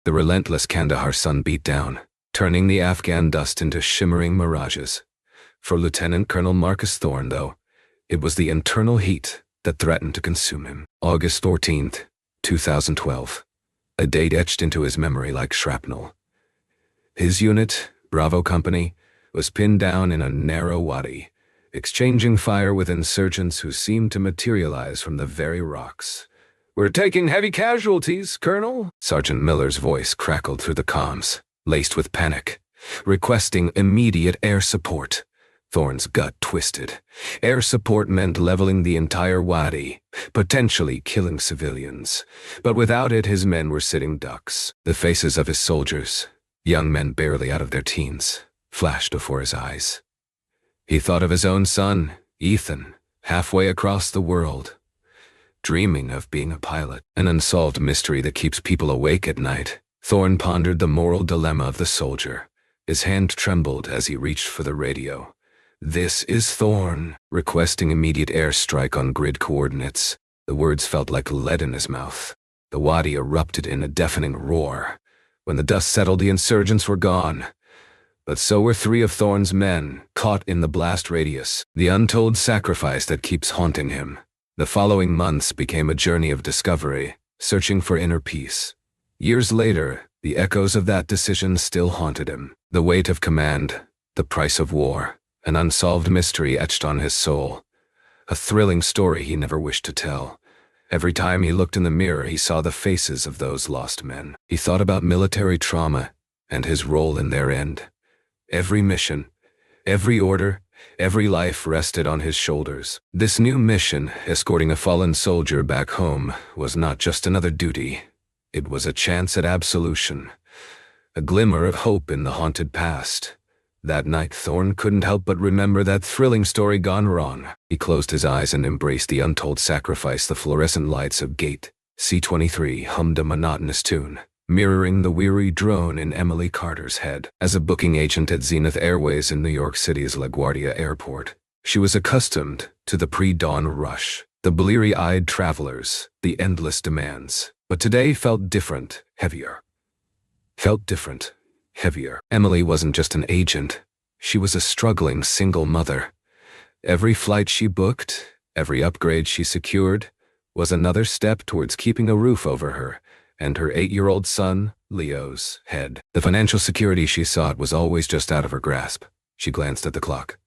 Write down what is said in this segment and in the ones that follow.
The relentless Kandahar sun beat down, turning the Afghan dust into shimmering mirages. For Lieutenant Colonel Marcus Thorne, though, it was the internal heat that threatened to consume him. August 14th, 2012. A date etched into his memory like shrapnel. His unit, Bravo Company, was pinned down in a narrow wadi, exchanging fire with insurgents who seemed to materialize from the very rocks. "We're taking heavy casualties, Colonel," Sergeant Miller's voice crackled through the comms, laced with panic, requesting immediate air support. Thorne's gut twisted. Air support meant leveling the entire wadi, potentially killing civilians. But without it, his men were sitting ducks. The faces of his soldiers, young men barely out of their teens, flashed before his eyes. He thought of his own son, Ethan, halfway across the world, dreaming of being a pilot, an unsolved mystery that keeps people awake at night. Thorne pondered the moral dilemma of the soldier. His hand trembled as he reached for the radio. "This is Thorne, requesting immediate airstrike on grid coordinates." The words felt like lead in his mouth. The wadi erupted in a deafening roar. When the dust settled, the insurgents were gone. But so were 3 of Thorne's men, caught in the blast radius, the untold sacrifice that keeps haunting him. The following months became a journey of discovery, searching for inner peace. Years later, the echoes of that decision still haunted him. The weight of command, the price of war, an unsolved mystery etched on his soul. A thrilling story he never wished to tell. Every time he looked in the mirror, he saw the faces of those lost men. He thought about military trauma and his role in their end. Every mission, every order, every life rested on his shoulders. This new mission, escorting a fallen soldier back home, was not just another duty. It was a chance at absolution, a glimmer of hope in the haunted past. That night, Thorne couldn't help but remember that thrilling story gone wrong. He closed his eyes and embraced the untold sacrifice. The fluorescent lights of Gate C-23 hummed a monotonous tune, mirroring the weary drone in Emily Carter's head. As a booking agent at Zenith Airways in New York City's LaGuardia Airport, she was accustomed to the pre-dawn rush, the bleary-eyed travelers, the endless demands. But today felt different, heavier. Heavier. Emily wasn't just an agent. She was a struggling single mother. Every flight she booked, every upgrade she secured, was another step towards keeping a roof over her and her 8-year-old son, Leo's, head. The financial security she sought was always just out of her grasp. She glanced at the clock.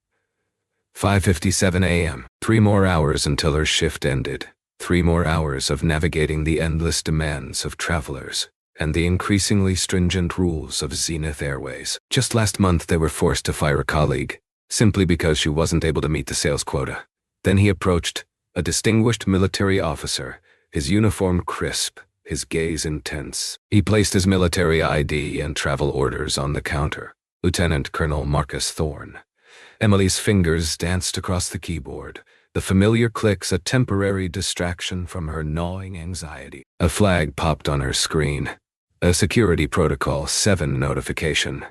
5:57 a.m. 3 more hours until her shift ended. 3 more hours of navigating the endless demands of travelers and the increasingly stringent rules of Zenith Airways. Just last month, they were forced to fire a colleague, simply because she wasn't able to meet the sales quota. Then he approached, a distinguished military officer, his uniform crisp, his gaze intense. He placed his military ID and travel orders on the counter. Lieutenant Colonel Marcus Thorne. Emily's fingers danced across the keyboard, the familiar clicks a temporary distraction from her gnawing anxiety. A flag popped on her screen. A Security Protocol 7 notification.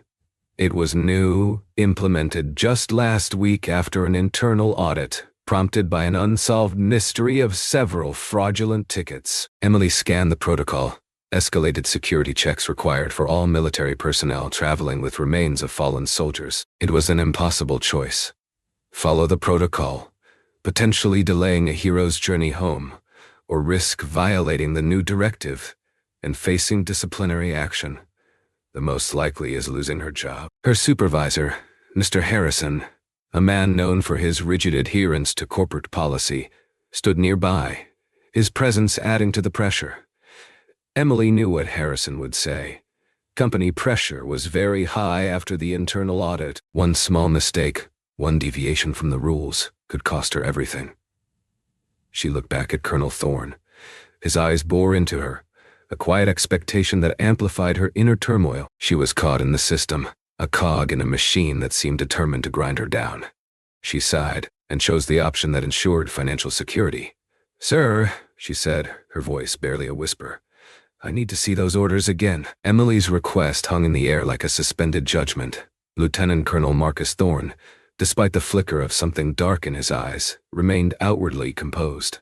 It was new, implemented just last week after an internal audit, prompted by an unsolved mystery of several fraudulent tickets. Emily scanned the protocol. Escalated security checks required for all military personnel traveling with remains of fallen soldiers. It was an impossible choice. Follow the protocol, potentially delaying a hero's journey home, or risk violating the new directive and facing disciplinary action. The most likely is losing her job. Her supervisor, Mr. Harrison, a man known for his rigid adherence to corporate policy, stood nearby, his presence adding to the pressure. Emily knew what Harrison would say. Company pressure was very high after the internal audit. One small mistake, one deviation from the rules, could cost her everything. She looked back at Colonel Thorne. His eyes bore into her, a quiet expectation that amplified her inner turmoil. She was caught in the system, a cog in a machine that seemed determined to grind her down. She sighed and chose the option that ensured financial security. "Sir," she said, her voice barely a whisper, "I need to see those orders again." Emily's request hung in the air like a suspended judgment. Lieutenant Colonel Marcus Thorne, despite the flicker of something dark in his eyes, remained outwardly composed.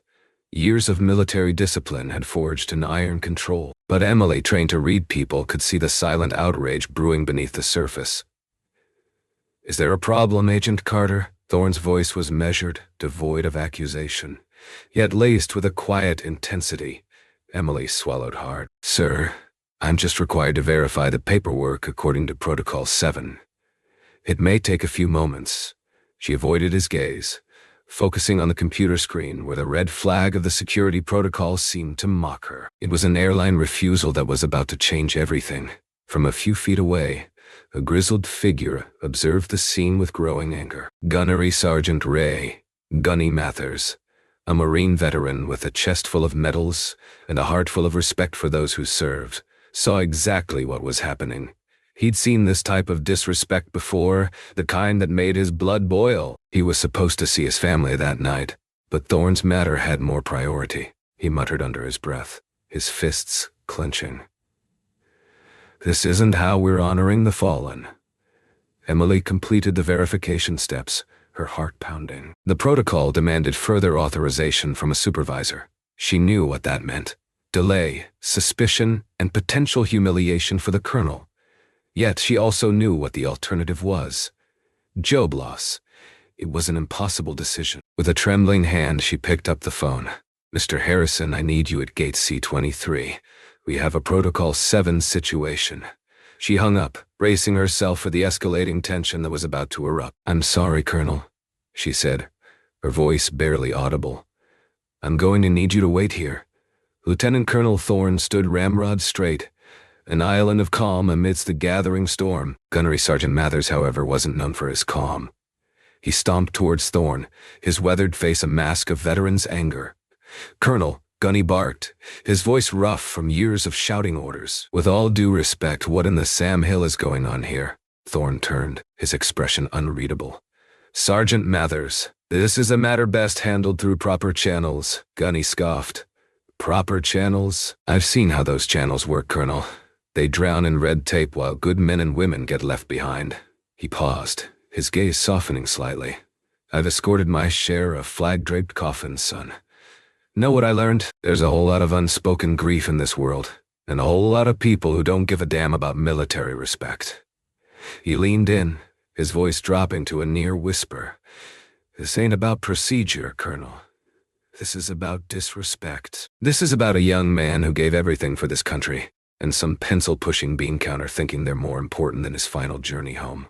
Years of military discipline had forged an iron control, but Emily, trained to read people, could see the silent outrage brewing beneath the surface. "Is there a problem, Agent Carter?" Thorne's voice was measured, devoid of accusation, yet laced with a quiet intensity. Emily swallowed hard. "Sir, I'm just required to verify the paperwork according to Protocol 7. It may take a few moments." She avoided his gaze, focusing on the computer screen where the red flag of the security protocol seemed to mock her. It was an airline refusal that was about to change everything. From a few feet away, a grizzled figure observed the scene with growing anger. Gunnery Sergeant Ray, Gunny Mathers, a Marine veteran with a chest full of medals and a heart full of respect for those who served, saw exactly what was happening. He'd seen this type of disrespect before, the kind that made his blood boil. He was supposed to see his family that night, but Thorne's matter had more priority. He muttered under his breath, his fists clenching. "This isn't how we're honoring the fallen." Emily completed the verification steps, her heart pounding. The protocol demanded further authorization from a supervisor. She knew what that meant: delay, suspicion, and potential humiliation for the colonel. Yet she also knew what the alternative was: job loss. It was an impossible decision. With a trembling hand, she picked up the phone. "Mr. Harrison, I need you at Gate C-23. We have a Protocol 7 situation." She hung up, bracing herself for the escalating tension that was about to erupt. "I'm sorry, Colonel," she said, her voice barely audible. "I'm going to need you to wait here." Lieutenant Colonel Thorne stood ramrod straight, an island of calm amidst the gathering storm. Gunnery Sergeant Mathers, however, wasn't known for his calm. He stomped towards Thorne, his weathered face a mask of veteran's anger. "Colonel," Gunny barked, his voice rough from years of shouting orders. "With all due respect, what in the Sam Hill is going on here?" Thorne turned, his expression unreadable. "Sergeant Mathers, this is a matter best handled through proper channels," Gunny scoffed. "Proper channels? I've seen how those channels work, Colonel. They drown in red tape while good men and women get left behind." He paused, his gaze softening slightly. "I've escorted my share of flag-draped coffins, son. Know what I learned? There's a whole lot of unspoken grief in this world, and a whole lot of people who don't give a damn about military respect." He leaned in, his voice dropping to a near whisper. "This ain't about procedure, Colonel. This is about disrespect. This is about a young man who gave everything for this country, and some pencil-pushing bean counter thinking they're more important than his final journey home."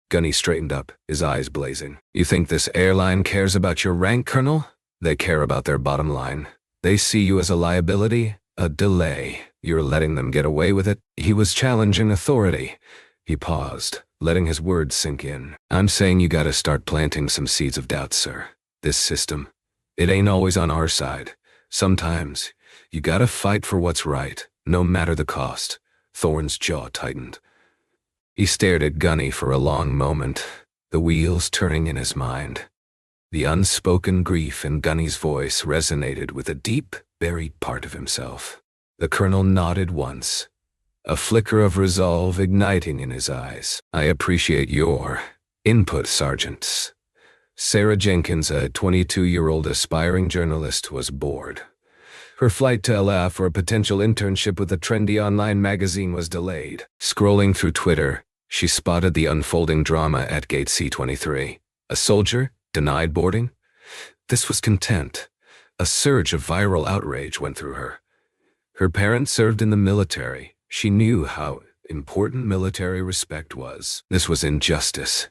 Gunny straightened up, his eyes blazing. "You think this airline cares about your rank, Colonel? They care about their bottom line. They see you as a liability, a delay. You're letting them get away with it." He was challenging authority. He paused, letting his words sink in. "I'm saying you gotta start planting some seeds of doubt, sir. This system, it ain't always on our side. Sometimes, you gotta fight for what's right, no matter the cost." Thorne's jaw tightened. He stared at Gunny for a long moment, the wheels turning in his mind. The unspoken grief in Gunny's voice resonated with a deep, buried part of himself. The colonel nodded once, a flicker of resolve igniting in his eyes. "I appreciate your input, Sergeants." Sarah Jenkins, a 22-year-old aspiring journalist, was bored. Her flight to LA for a potential internship with a trendy online magazine was delayed. Scrolling through Twitter, she spotted the unfolding drama at Gate C-23. A soldier denied boarding? This was content. A surge of viral outrage went through her. Her parents served in the military. She knew how important military respect was. This was injustice.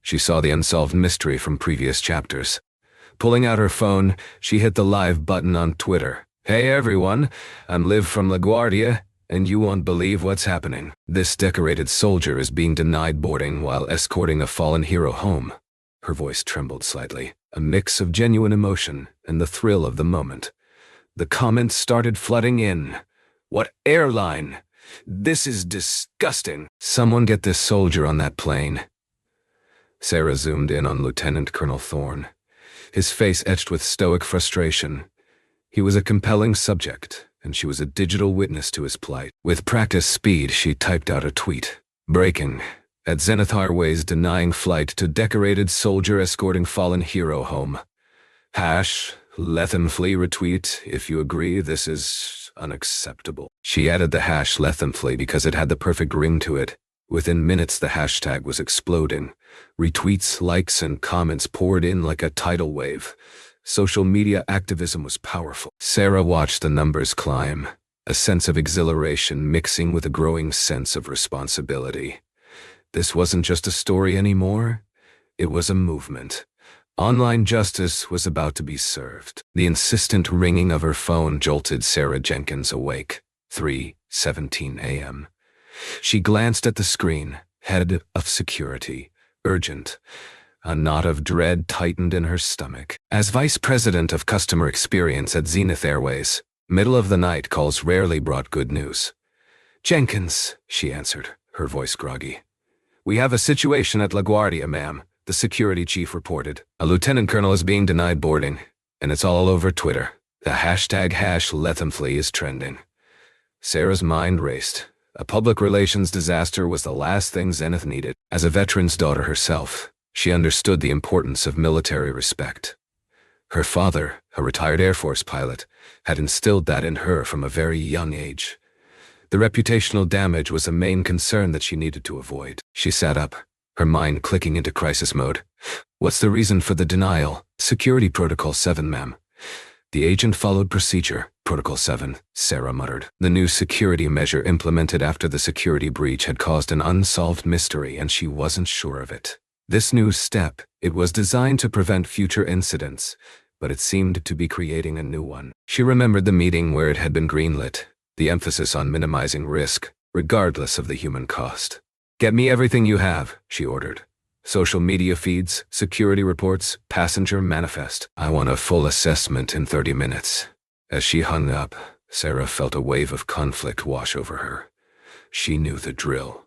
She saw the unsolved mystery from previous chapters. Pulling out her phone, she hit the live button on Twitter. "Hey everyone, I'm Liv from LaGuardia, and you won't believe what's happening. This decorated soldier is being denied boarding while escorting a fallen hero home." Her voice trembled slightly, a mix of genuine emotion and the thrill of the moment. The comments started flooding in. "What airline? This is disgusting. Someone get this soldier on that plane." Sarah zoomed in on Lieutenant Colonel Thorne, his face etched with stoic frustration. He was a compelling subject, and she was a digital witness to his plight. With practiced speed, she typed out a tweet. "Breaking. At Zenith Airways denying flight to decorated soldier escorting fallen hero home. LetHimFly retweet, if you agree, this is unacceptable. She added the hash LetHimFly because it had the perfect ring to it. Within minutes, the hashtag was exploding. Retweets, likes, and comments poured in like a tidal wave. Social media activism was powerful. Sarah watched the numbers climb, a sense of exhilaration mixing with a growing sense of responsibility. This wasn't just a story anymore. It was a movement. Online justice was about to be served. The insistent ringing of her phone jolted Sarah Jenkins awake. 3:17 a.m. She glanced at the screen. Head of security. Urgent. A knot of dread tightened in her stomach. As vice president of customer experience at Zenith Airways, middle of the night calls rarely brought good news. Jenkins, she answered, her voice groggy. We have a situation at LaGuardia, ma'am, the security chief reported. A lieutenant colonel is being denied boarding, and it's all over Twitter. The hashtag #LetHimFly is trending. Sarah's mind raced. A public relations disaster was the last thing Zenith needed. As a veteran's daughter herself, she understood the importance of military respect. Her father, a retired Air Force pilot, had instilled that in her from a very young age. The reputational damage was a main concern that she needed to avoid. She sat up, her mind clicking into crisis mode. What's the reason for the denial? Security Protocol 7, ma'am. The agent followed procedure. Protocol 7, Sarah muttered. The new security measure implemented after the security breach had caused an unsolved mystery, and she wasn't sure of it. This new step, it was designed to prevent future incidents, but it seemed to be creating a new one. She remembered the meeting where it had been greenlit, the emphasis on minimizing risk, regardless of the human cost. Get me everything you have, she ordered. Social media feeds, security reports, passenger manifest. I want a full assessment in 30 minutes. As she hung up, Sarah felt a wave of conflict wash over her. She knew the drill.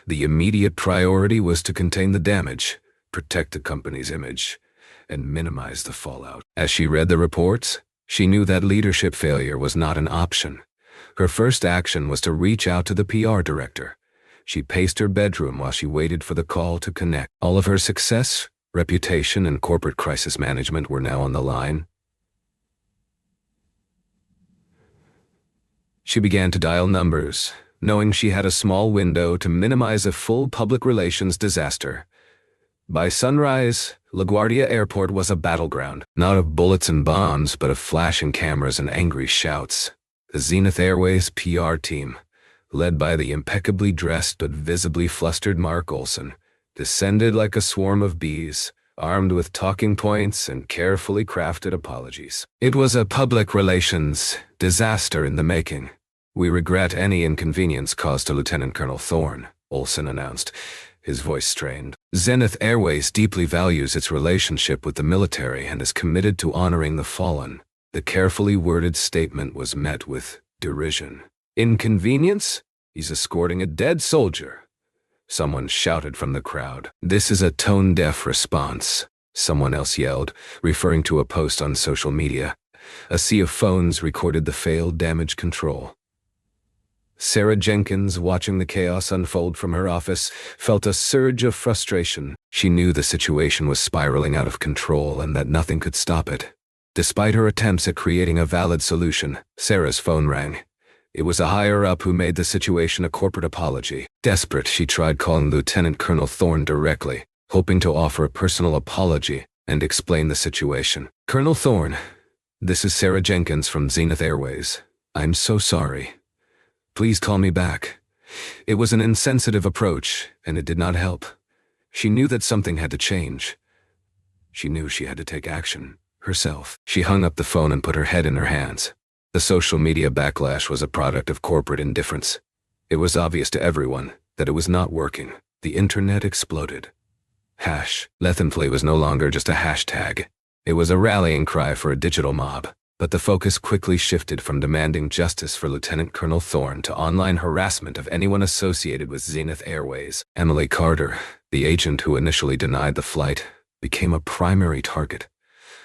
The immediate priority was to contain the damage, protect the company's image, and minimize the fallout. As she read the reports, she knew that leadership failure was not an option. Her first action was to reach out to the PR director. She paced her bedroom while she waited for the call to connect. All of her success, reputation, and corporate crisis management were now on the line. She began to dial numbers, knowing she had a small window to minimize a full public relations disaster. By sunrise, LaGuardia Airport was a battleground, not of bullets and bombs, but of flashing cameras and angry shouts. The Zenith Airways PR team, led by the impeccably dressed but visibly flustered Mark Olson, descended like a swarm of bees, armed with talking points and carefully crafted apologies. It was a public relations disaster in the making. We regret any inconvenience caused to Lieutenant Colonel Thorne, Olson announced, his voice strained. Zenith Airways deeply values its relationship with the military and is committed to honoring the fallen. The carefully worded statement was met with derision. Inconvenience? He's escorting a dead soldier. Someone shouted from the crowd. This is a tone-deaf response, someone else yelled, referring to a post on social media. A sea of phones recorded the failed damage control. Sarah Jenkins, watching the chaos unfold from her office, felt a surge of frustration. She knew the situation was spiraling out of control and that nothing could stop it. Despite her attempts at creating a valid solution, Sarah's phone rang. It was a higher-up who made the situation a corporate apology. Desperate, she tried calling Lieutenant Colonel Thorne directly, hoping to offer a personal apology and explain the situation. Colonel Thorne, this is Sarah Jenkins from Zenith Airways. I'm so sorry. Please call me back. It was an insensitive approach, and it did not help. She knew that something had to change. She knew she had to take action, herself. She hung up the phone and put her head in her hands. The social media backlash was a product of corporate indifference. It was obvious to everyone that it was not working. The internet exploded. #LetHimFly was no longer just a hashtag. It was a rallying cry for a digital mob. But the focus quickly shifted from demanding justice for Lieutenant Colonel Thorne to online harassment of anyone associated with Zenith Airways. Emily Carter, the agent who initially denied the flight, became a primary target.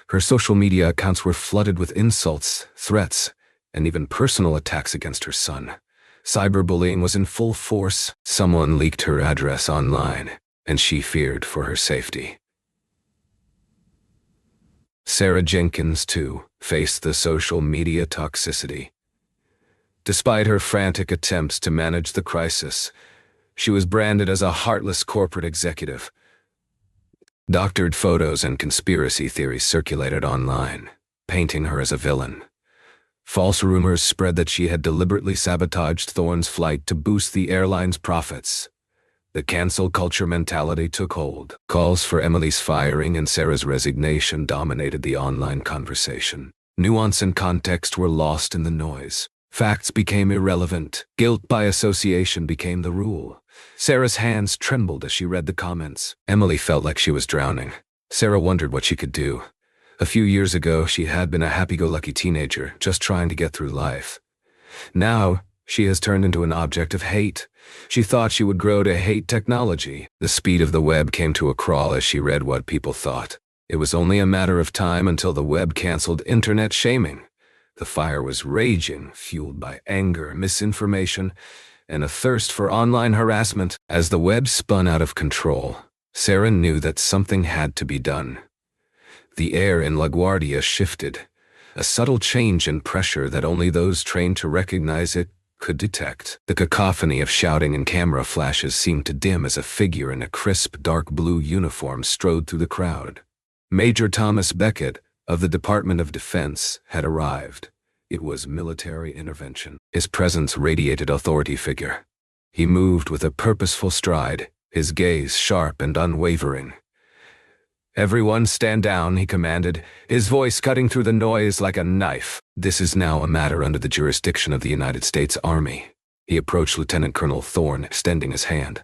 Her social media accounts were flooded with insults, threats, and even personal attacks against her son. Cyberbullying was in full force. Someone leaked her address online, and she feared for her safety. Sarah Jenkins, too, faced the social media toxicity. Despite her frantic attempts to manage the crisis, she was branded as a heartless corporate executive. Doctored photos and conspiracy theories circulated online, painting her as a villain. False rumors spread that she had deliberately sabotaged Thorne's flight to boost the airline's profits. The cancel culture mentality took hold. Calls for Emily's firing and Sarah's resignation dominated the online conversation. Nuance and context were lost in the noise. Facts became irrelevant. Guilt by association became the rule. Sarah's hands trembled as she read the comments. Emily felt like she was drowning. Sarah wondered what she could do. A few years ago, she had been a happy-go-lucky teenager, just trying to get through life. Now, she has turned into an object of hate. She thought she would grow to hate technology. The speed of the web came to a crawl as she read what people thought. It was only a matter of time until the web canceled internet shaming. The fire was raging, fueled by anger, misinformation, and a thirst for online harassment. As the web spun out of control, Sarah knew that something had to be done. The air in LaGuardia shifted, a subtle change in pressure that only those trained to recognize it could detect. The cacophony of shouting and camera flashes seemed to dim as a figure in a crisp, dark blue uniform strode through the crowd. Major Thomas Beckett, of the Department of Defense, had arrived. It was military intervention. His presence radiated authority figure. He moved with a purposeful stride, his gaze sharp and unwavering. "Everyone stand down," he commanded, his voice cutting through the noise like a knife. "This is now a matter under the jurisdiction of the United States Army." He approached Lieutenant Colonel Thorne, extending his hand.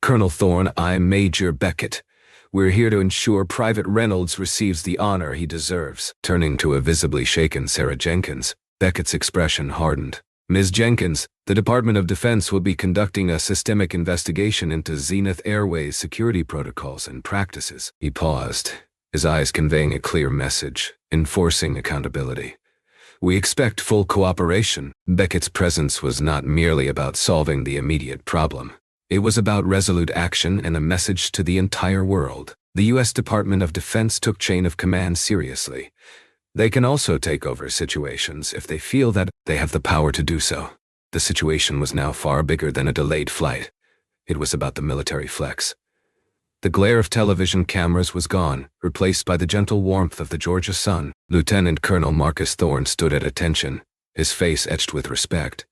"Colonel Thorne, I'm Major Beckett. We're here to ensure Private Reynolds receives the honor he deserves." Turning to a visibly shaken Sarah Jenkins, Beckett's expression hardened. "Ms. Jenkins, the Department of Defense will be conducting a systemic investigation into Zenith Airways security protocols and practices." He paused, his eyes conveying a clear message, enforcing accountability. "We expect full cooperation." Beckett's presence was not merely about solving the immediate problem. It was about resolute action and a message to the entire world. The U.S. Department of Defense took chain of command seriously. They can also take over situations if they feel that they have the power to do so. The situation was now far bigger than a delayed flight. It was about the military flex. The glare of television cameras was gone, replaced by the gentle warmth of the Georgia sun. Lieutenant Colonel Marcus Thorne stood at attention, his face etched with respect,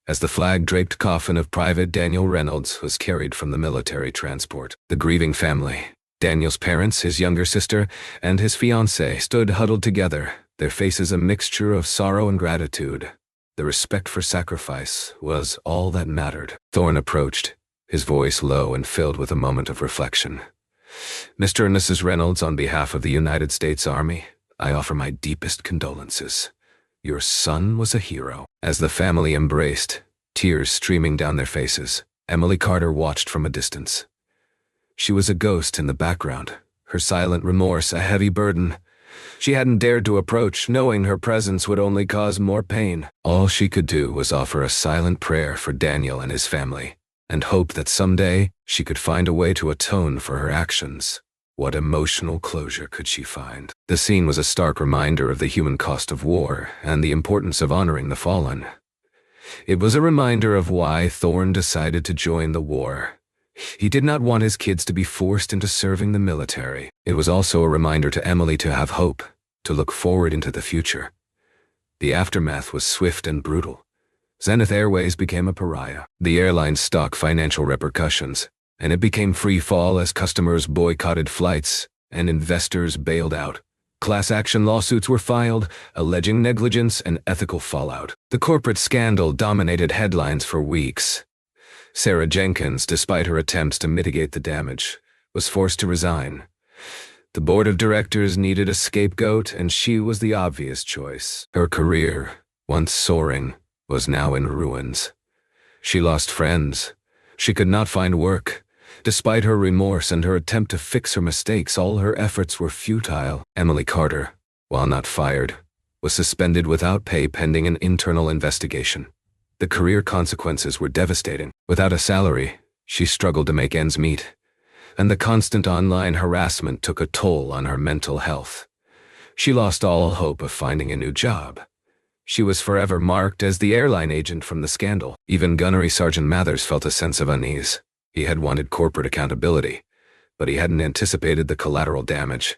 as the flag-draped coffin of Private Daniel Reynolds was carried from the military transport. The grieving family, Daniel's parents, his younger sister, and his fiancée, stood huddled together, their faces a mixture of sorrow and gratitude. The respect for sacrifice was all that mattered. Thorne approached, his voice low and filled with a moment of reflection. "Mr. and Mrs. Reynolds, on behalf of the United States Army, I offer my deepest condolences. Your son was a hero." As the family embraced, tears streaming down their faces, Emily Carter watched from a distance. She was a ghost in the background, her silent remorse a heavy burden. She hadn't dared to approach, knowing her presence would only cause more pain. All she could do was offer a silent prayer for Daniel and his family, and hope that someday she could find a way to atone for her actions. What emotional closure could she find? The scene was a stark reminder of the human cost of war and the importance of honoring the fallen. It was a reminder of why Thorne decided to join the war. He did not want his kids to be forced into serving the military. It was also a reminder to Emily to have hope, to look forward into the future. The aftermath was swift and brutal. Zenith Airways became a pariah. The airline's stock financial repercussions, and it became free fall as customers boycotted flights and investors bailed out. Class action lawsuits were filed, alleging negligence and ethical fallout. The corporate scandal dominated headlines for weeks. Sarah Jenkins, despite her attempts to mitigate the damage, was forced to resign. The board of directors needed a scapegoat, and she was the obvious choice. Her career, once soaring, was now in ruins. She lost friends. She could not find work. Despite her remorse and her attempt to fix her mistakes, all her efforts were futile. Emily Carter, while not fired, was suspended without pay pending an internal investigation. The career consequences were devastating. Without a salary, she struggled to make ends meet, and the constant online harassment took a toll on her mental health. She lost all hope of finding a new job. She was forever marked as the airline agent from the scandal. Even Gunnery Sergeant Mathers felt a sense of unease. He had wanted corporate accountability, but he hadn't anticipated the collateral damage.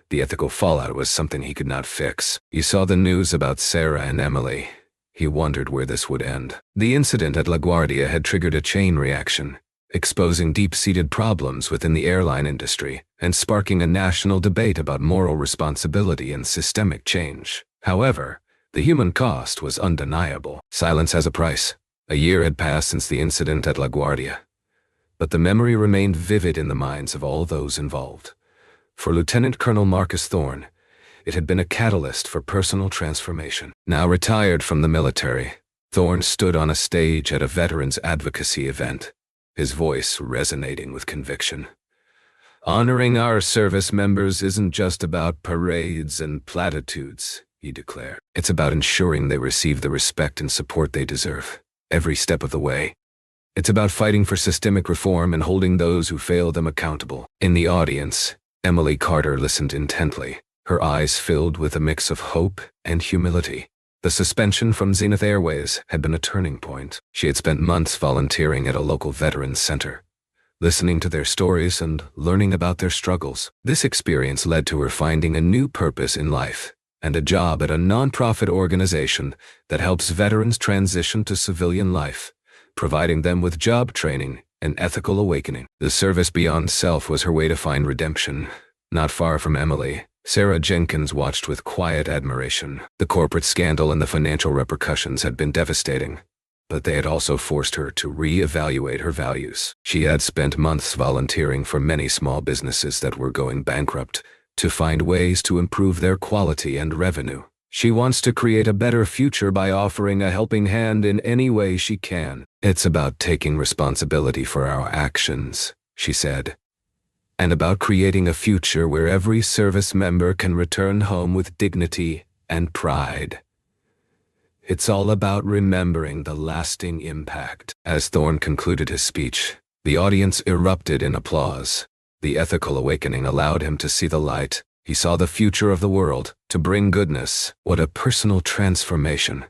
The ethical fallout was something he could not fix. He saw the news about Sarah and Emily. He wondered where this would end. The incident at LaGuardia had triggered a chain reaction, exposing deep-seated problems within the airline industry and sparking a national debate about moral responsibility and systemic change. However, the human cost was undeniable. Silence has a price. A year had passed since the incident at LaGuardia, but the memory remained vivid in the minds of all those involved. For Lieutenant Colonel Marcus Thorne, it had been a catalyst for personal transformation. Now retired from the military, Thorne stood on a stage at a veterans advocacy event, his voice resonating with conviction. "Honoring our service members isn't just about parades and platitudes," he declared. "It's about ensuring they receive the respect and support they deserve, every step of the way. It's about fighting for systemic reform and holding those who fail them accountable." In the audience, Emily Carter listened intently, her eyes filled with a mix of hope and humility. The suspension from Zenith Airways had been a turning point. She had spent months volunteering at a local veterans center, listening to their stories and learning about their struggles. This experience led to her finding a new purpose in life and a job at a nonprofit organization that helps veterans transition to civilian life, providing them with job training and ethical awakening. The service beyond self was her way to find redemption. Not far from Emily, Sarah Jenkins watched with quiet admiration. The corporate scandal and the financial repercussions had been devastating, but they had also forced her to re-evaluate her values. She had spent months volunteering for many small businesses that were going bankrupt to find ways to improve their quality and revenue. She wants to create a better future by offering a helping hand in any way she can. "It's about taking responsibility for our actions," she said, "and about creating a future where every service member can return home with dignity and pride. It's all about remembering the lasting impact." As Thorne concluded his speech, the audience erupted in applause. The ethical awakening allowed him to see the light. He saw the future of the world, to bring goodness. What a personal transformation.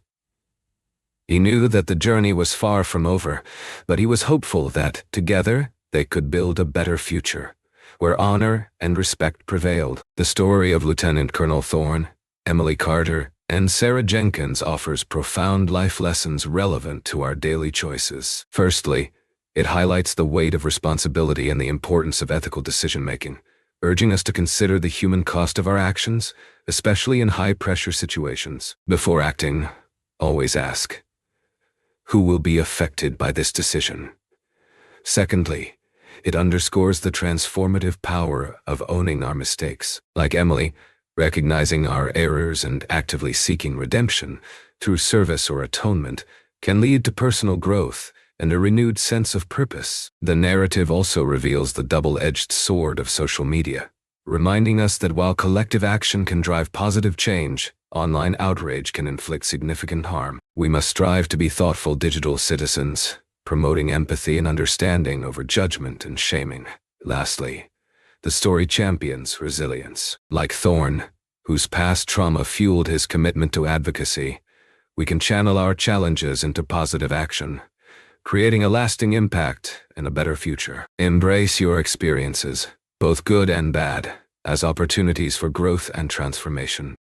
He knew that the journey was far from over, but he was hopeful that, together, they could build a better future, where honor and respect prevailed. The story of Lieutenant Colonel Thorne, Emily Carter, and Sarah Jenkins offers profound life lessons relevant to our daily choices. Firstly, it highlights the weight of responsibility and the importance of ethical decision-making, urging us to consider the human cost of our actions, especially in high-pressure situations. Before acting, always ask, who will be affected by this decision? Secondly, it underscores the transformative power of owning our mistakes. Like Emily, recognizing our errors and actively seeking redemption through service or atonement can lead to personal growth and a renewed sense of purpose. The narrative also reveals the double-edged sword of social media, reminding us that while collective action can drive positive change, online outrage can inflict significant harm. We must strive to be thoughtful digital citizens, promoting empathy and understanding over judgment and shaming. Lastly, the story champions resilience. Like Thorne, whose past trauma fueled his commitment to advocacy, we can channel our challenges into positive action, creating a lasting impact and a better future. Embrace your experiences, both good and bad, as opportunities for growth and transformation.